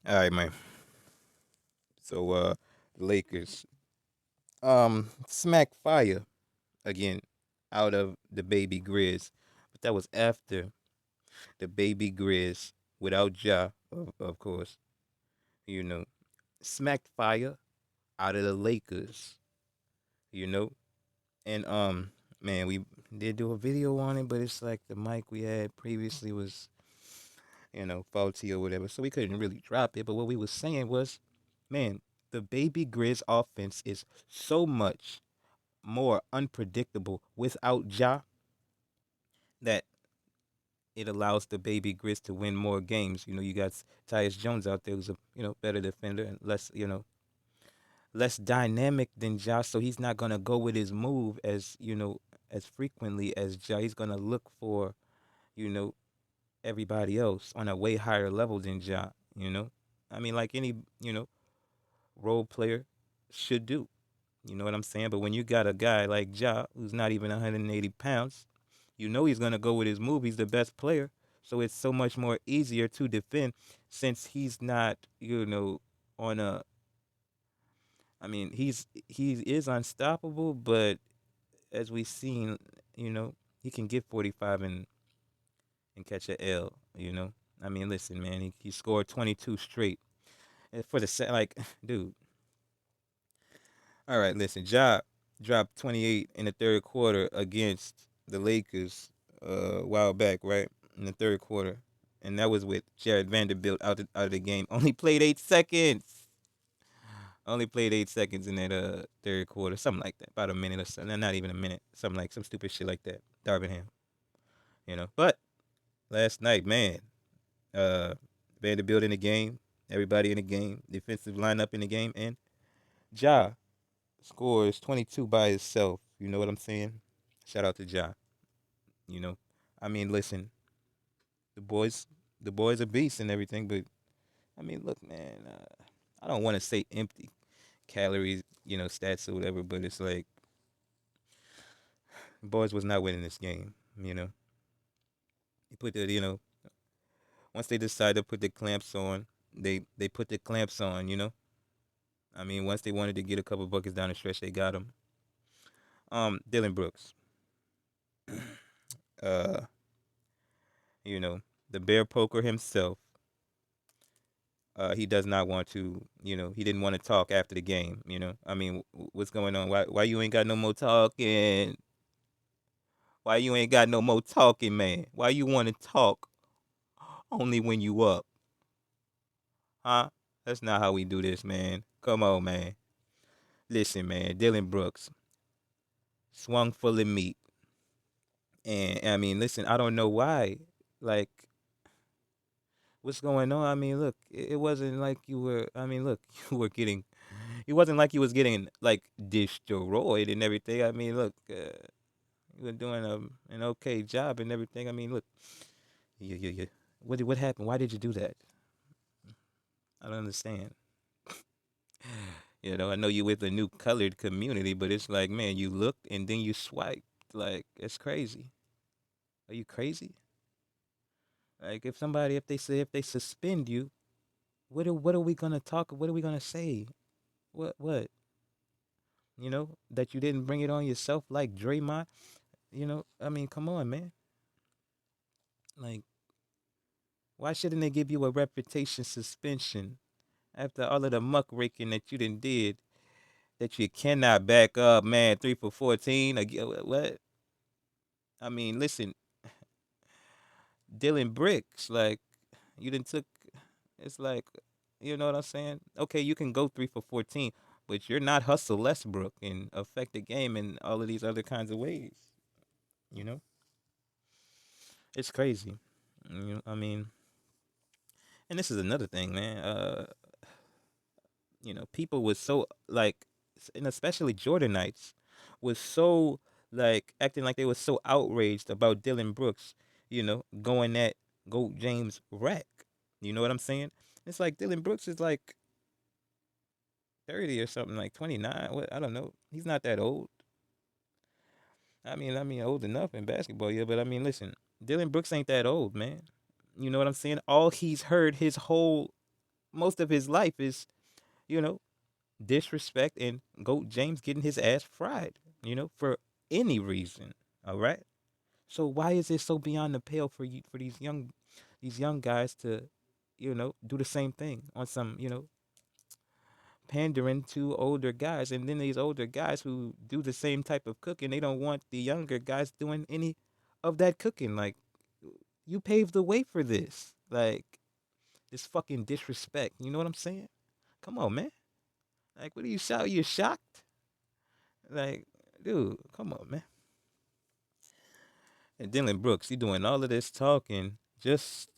All right, man. So the Lakers smack fire again out of the baby Grizz. But that was after the baby Grizz without Ja, of course, you know, smacked fire out of the Lakers, you know. And man, we did do a video on it, but it's like the mic we had previously was, faulty or whatever. So we couldn't really drop it. But what we was saying was, man, the baby Grizz offense is so much more unpredictable without Ja that it allows the baby Grizz to win more games. You know, you got Tyus Jones out there who's a better defender and less dynamic than Ja, so he's not gonna go with his move as frequently as Ja. He's gonna look for you know everybody else on a way higher level than Ja. You know, I mean, like any role player should do. You know what I'm saying? But when you got a guy like Ja who's not even 180 pounds, you know he's gonna go with his move. He's the best player, so it's so much more easier to defend since he's not, on a. I mean, he is unstoppable, but as we've seen, you know, he can get 45 and catch a L. You know, I mean, listen, man, he scored 22 straight. And for the set, like, dude. All right, listen, Ja dropped 28 in the third quarter against the Lakers a while back, right? In the third quarter. And that was with Jared Vanderbilt out of the game. Only played 8 seconds. Only played 8 seconds in that third quarter. Something like that. About a minute or something. Not even a minute. Something like some stupid shit like that. Darvingham. But last night, man, uh Vanderbilt in the game, everybody in the game, defensive lineup in the game, and Ja scores 22 by himself. You know what I'm saying? Shout out to Ja. You know, I mean, listen, the boys, the boys are beasts and everything, but I mean, look, man, I don't want to say empty calories, stats or whatever, but it's like the boys was not winning this game. You know, they put the, once they decided to put the clamps on, they put the clamps on. I mean, once they wanted to get a couple buckets down the stretch, they got them. Dillon Brooks, uh, you know, the bear poker himself. He does not want to, he didn't want to talk after the game. I mean, what's going on? Why you ain't got no more talking? Why you ain't got no more talking, man? Why you want to talk only when you up? Huh? That's not how we do this, man. Come on, man. Listen, man. Dillon Brooks swung full of meat, and I mean, listen. I don't know why. Like, what's going on? I mean, look. It wasn't like you were. I mean, look. You were getting. It wasn't like you was getting like destroyed and everything. I mean, look. You were doing an okay job and everything. I mean, look. You. What happened? Why did you do that? I don't understand. I know you with a new colored community, but it's like, man, you looked and then you swiped. Like, it's crazy. Are you crazy? Like, if they suspend you, what are we gonna talk? What are we gonna say? What? That you didn't bring it on yourself like Draymond. I mean, come on, man. Like, why shouldn't they give you a reputation suspension after all of the muckraking that you did that you cannot back up, man? 3 for 14. What? I mean, listen, Dillon Bricks, like you didn't took. It's like, you know what I'm saying? Okay, you can go 3 for 14, but you're not Hustle Westbrook and affect the game in all of these other kinds of ways. You know, it's crazy. I mean, and this is another thing, man. People was so like, and especially Jordanites, was so like acting like they was so outraged about Dillon Brooks, going at Goat James Rack. You know what I'm saying? It's like Dillon Brooks is like 30 or something, like 29. What, I don't know. He's not that old. I mean, old enough in basketball, yeah. But I mean, listen, Dillon Brooks ain't that old, man. You know what I'm saying? All he's heard his whole most of his life is, you know, disrespect and Goat James getting his ass fried, for any reason. All right. So why is it so beyond the pale for you for these young guys to, do the same thing on some, pandering to older guys, and then these older guys who do the same type of cooking, they don't want the younger guys doing any of that cooking. Like, you paved the way for this. Like, this fucking disrespect. You know what I'm saying? Come on, man. Like, what are you shout? You shocked? Like, dude, come on, man. And Dillon Brooks, you doing all of this talking just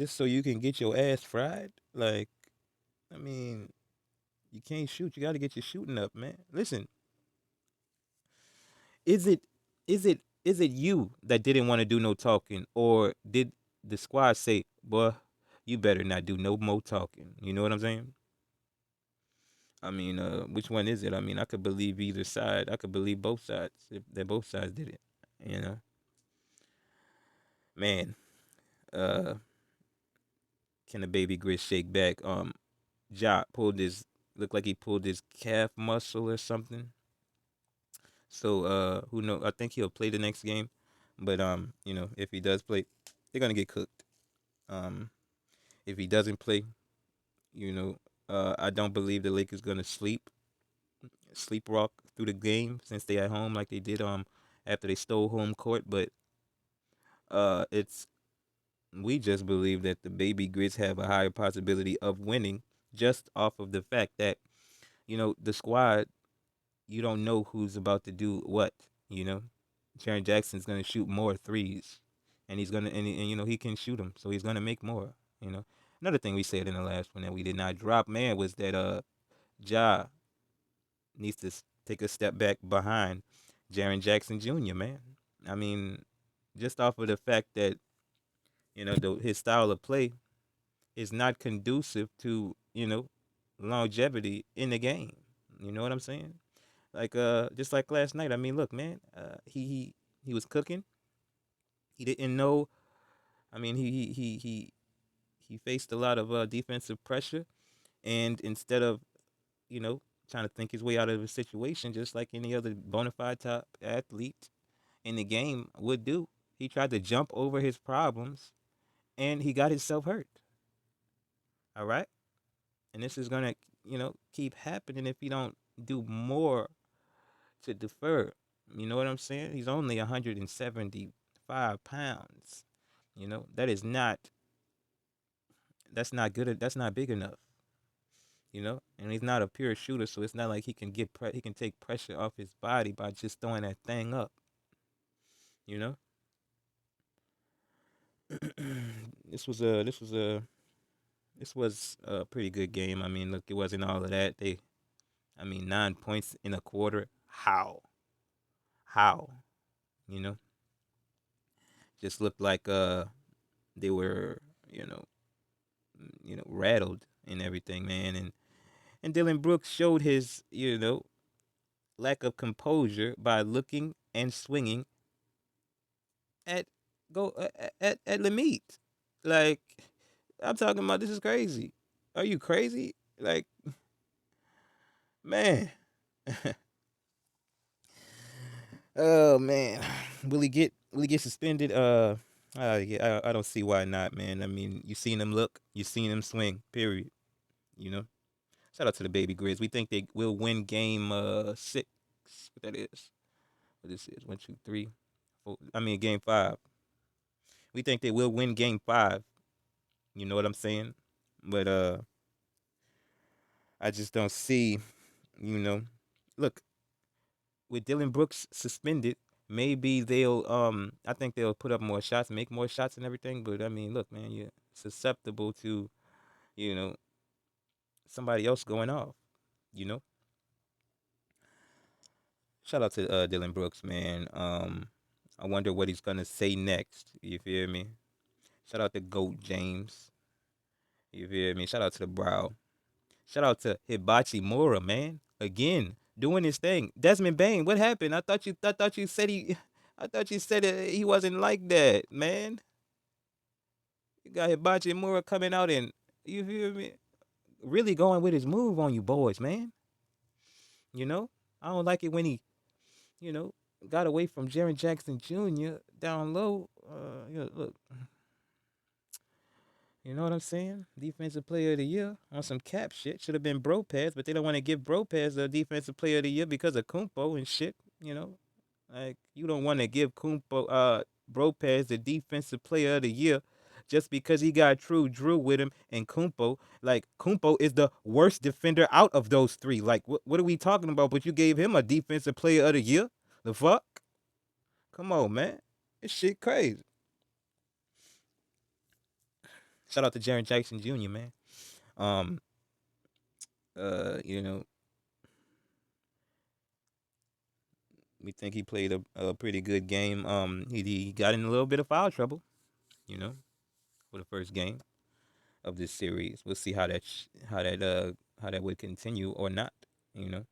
so you can get your ass fried? Like, I mean, you can't shoot. You got to get your shooting up, man. Listen, is it is it you that didn't want to do no talking, or did the squad say, "Boy, you better not do no more talking"? You know what I'm saying? I mean, which one is it? I mean, I could believe either side. I could believe both sides if that both sides did it. You know, man. Uh, can the baby Grit shake back? Ja pulled his looked like he pulled his calf muscle or something. So who know? I think he'll play the next game, but if he does play, they're gonna get cooked. Um, if he doesn't play, I don't believe the Lakers gonna sleepwalk through the game since they at home like they did after they stole home court. But it's we just believe that the baby Grits have a higher possibility of winning just off of the fact that the squad, you don't know who's about to do what. You know, Jaren Jackson's gonna shoot more threes, and he's gonna and he can shoot them, so he's gonna make more. You know, another thing we said in the last one that we did not drop, man, was that Ja needs to take a step back behind Jaren Jackson Jr. Man, I mean, just off of the fact that his style of play is not conducive to longevity in the game. You know what I'm saying? Like just like last night. I mean, look, man. He was cooking. He didn't know. I mean, he faced a lot of defensive pressure, and instead of you know trying to think his way out of a situation, just like any other bona fide top athlete in the game would do, he tried to jump over his problems, and he got himself hurt. All right, and this is gonna keep happening if he don't do more to defer. You know what I'm saying? He's only 175 pounds. That is not that's not good. That's not big enough. And he's not a pure shooter, so it's not like he can take pressure off his body by just throwing that thing up. You know, this was a pretty good game. I mean, look, it wasn't all of that. I mean, 9 points in a quarter. How? How? You know, just looked like they were you know rattled and everything, man. And Dillon Brooks showed his lack of composure by looking and swinging at at Lemit. Like, I'm talking about, this is crazy. Are you crazy? Like, man. Oh man, will he get suspended? Yeah, I don't see why not, man. I mean, you seen him swing. Period. You know. Shout out to the baby Grizz. We think they will win game 6. What that is? What this is? One, two, three, four. I mean, game 5. We think they will win game 5. You know what I'm saying? But I just don't see. You know, look, with Dillon Brooks suspended, maybe they'll I think they'll put up more shots, make more shots and everything. But I mean, look, man, you're susceptible to you know somebody else going off. You know. Shout out to Dillon Brooks, man. I wonder what he's gonna say next. You feel me? Shout out to Goat James. You feel me? Shout out to the Brow. Shout out to Hibachi Mora, man. Again, doing his thing. Desmond Bain, what happened? I thought you said I thought you said he wasn't like that, man. You got Hibachi Mora coming out and you feel me? really going with his move on you boys, man. You know, I don't like it when he, you know, got away from Jaren Jackson Jr. down low. Look, you know what I'm saying? Defensive Player of the Year on some cap shit. Should have been Bropez, but they don't want to give Bropez the Defensive Player of the Year because of Kumpo and shit. You know, like you don't want to give Bropez the Defensive Player of the Year just because he got True Drew with him and Kumpo. Like Kumpo is the worst defender out of those three. Like what are we talking about? But you gave him a Defensive Player of the Year? The fuck? Come on, man. This shit crazy. Shout out to Jaren Jackson Jr., man. Um, you know, we think he played a pretty good game. He got in a little bit of foul trouble, you know, for the first game of this series. We'll see how that how that would continue or not, you know.